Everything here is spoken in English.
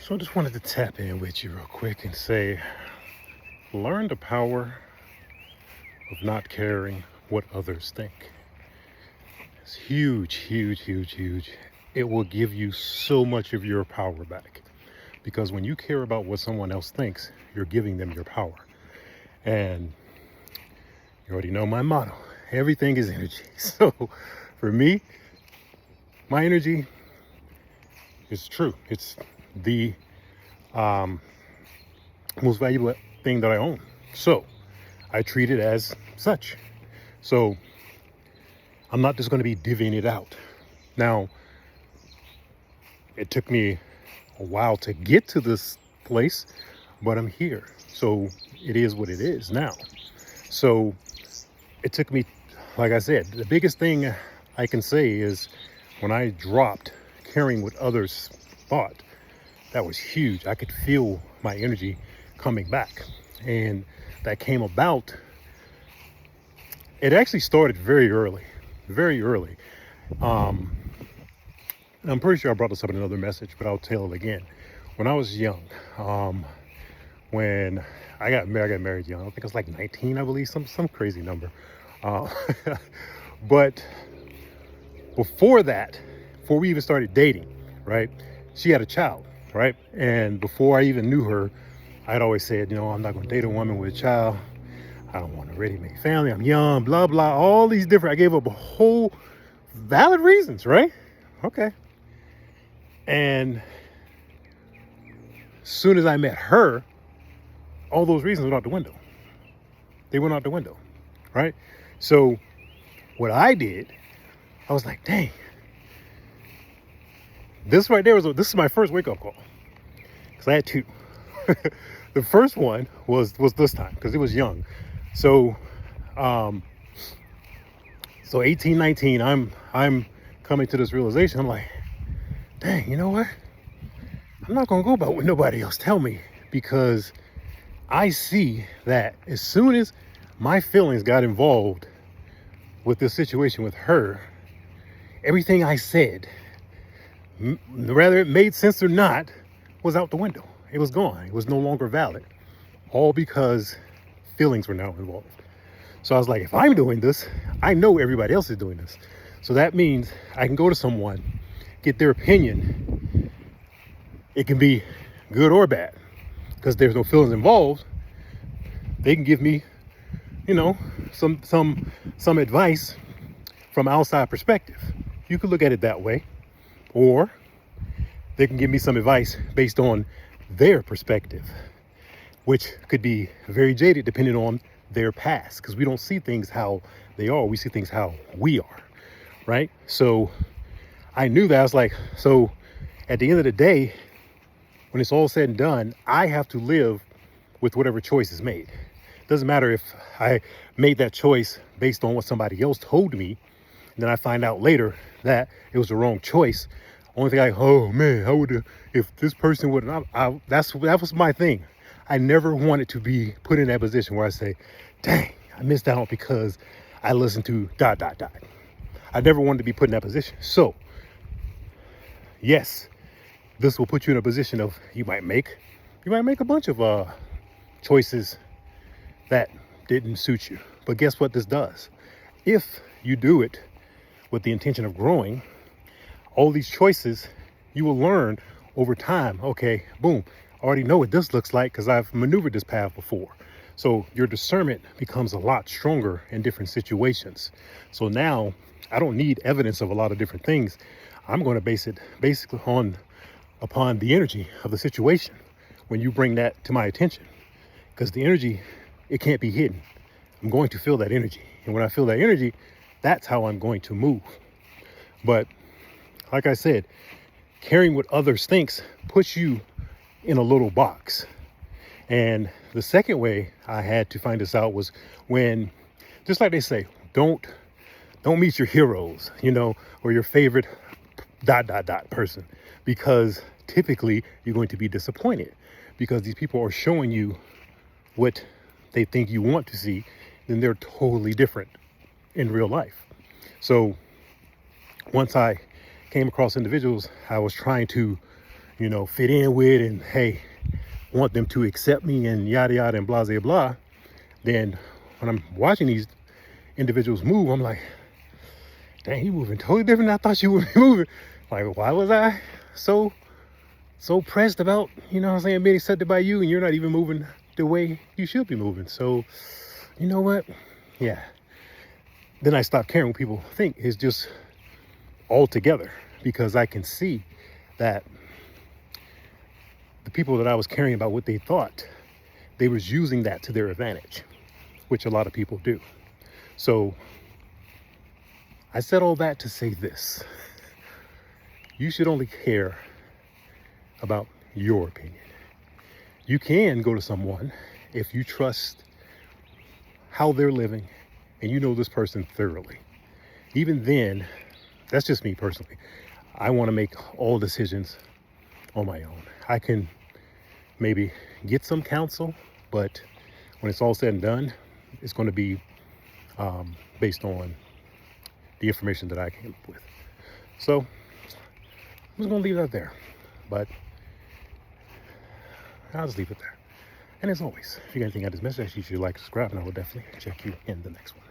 So I just wanted to tap in with you real quick and say, learn the power of not caring what others think. It's huge, huge, huge, huge. It will give you so much of your power back. Because when you care about what someone else thinks, you're giving them your power. And you already know my motto. Everything is energy. So for me, my energy is true. It's the most valuable thing that I own. So I treat it as such. So I'm not just going to be divvying it out. Now, it took me a while to get to this place, but I'm here. So it is what it is now. So it took me, like I said, the biggest thing I can say is when I dropped caring what others thought, that was huge. I could feel my energy coming back. And that came about, it actually started very early, very early. I'm pretty sure I brought this up in another message, but I'll tell it again. When I was young, when I got married young. I think I was like 19, I believe, some crazy number. Uh, but before that, before we even started dating, right, she had a child, right? And before I even knew her, I'd always said, I'm not going to date a woman with a child. I don't want a ready-made family. I'm young, blah, blah, all these different, I gave up a whole valid reasons, right? Okay. And as soon as I met her, all those reasons went out the window. They went out the window, right? So what I did, I was like, dang, this right there this is my first wake-up call. Because I had two. The first one was this time, because it was young. So 18, 19, I'm coming to this realization. I'm like, dang, you know what? I'm not gonna go about what nobody else tell me, because I see that as soon as my feelings got involved with this situation with her, everything I said, whether it made sense or not, was out the window. It was gone. It was no longer valid. All because feelings were now involved. So I was like, if I'm doing this, I know everybody else is doing this. So that means I can go to someone, get their opinion. It can be good or bad, because there's no feelings involved. They can give me, some advice from outside perspective. You could look at it that way. Or they can give me some advice based on their perspective, which could be very jaded depending on their past, because we don't see things how they are. We see things how we are, right? So I knew that. I was like, so at the end of the day, when it's all said and done, I have to live with whatever choice is made. It doesn't matter if I made that choice based on what somebody else told me, and then I find out later that it was the wrong choice. Only thing oh man, I would, if this person would, that was my thing. I never wanted to be put in that position where I say, dang, I missed out because I listened to ... I never wanted to be put in that position. So yes, this will put you in a position of, you might make a bunch of choices that didn't suit you. But guess what this does? If you do it with the intention of growing, all these choices, you will learn over time. Okay, boom, I already know what this looks like because I've maneuvered this path before. So your discernment becomes a lot stronger in different situations. So now I don't need evidence of a lot of different things. I'm going to base it basically upon the energy of the situation when you bring that to my attention. Because the energy, it can't be hidden. I'm going to feel that energy. And when I feel that energy, that's how I'm going to move. But like I said, caring what others thinks puts you in a little box. And the second way I had to find this out was when, just like they say, don't meet your heroes, or your favorite ... person, because typically you're going to be disappointed, because these people are showing you what they think you want to see, then they're totally different in real life. So once I came across individuals, I was trying to, fit in with, and hey, want them to accept me and yada yada and blah blah blah, then when I'm watching these individuals move, I'm like, dang, you moving totally different than I thought you would be moving. Like, why was I so pressed about, being accepted by you, and you're not even moving the way you should be moving? So, you know what? Yeah. Then I stopped caring what people think. It's just all together, because I can see that the people that I was caring about what they thought, they was using that to their advantage, which a lot of people do. So I said all that to say this: you should only care about your opinion. You can go to someone if you trust how they're living and you know this person thoroughly. Even then, that's just me personally. I want to make all decisions on my own. I can maybe get some counsel, but when it's all said and done, it's going to be based on the information that I came up with. So I'm just going to leave that there. But I'll just leave it there. And as always, if you got anything out of this message, you should like, subscribe, and I will definitely check you in the next one.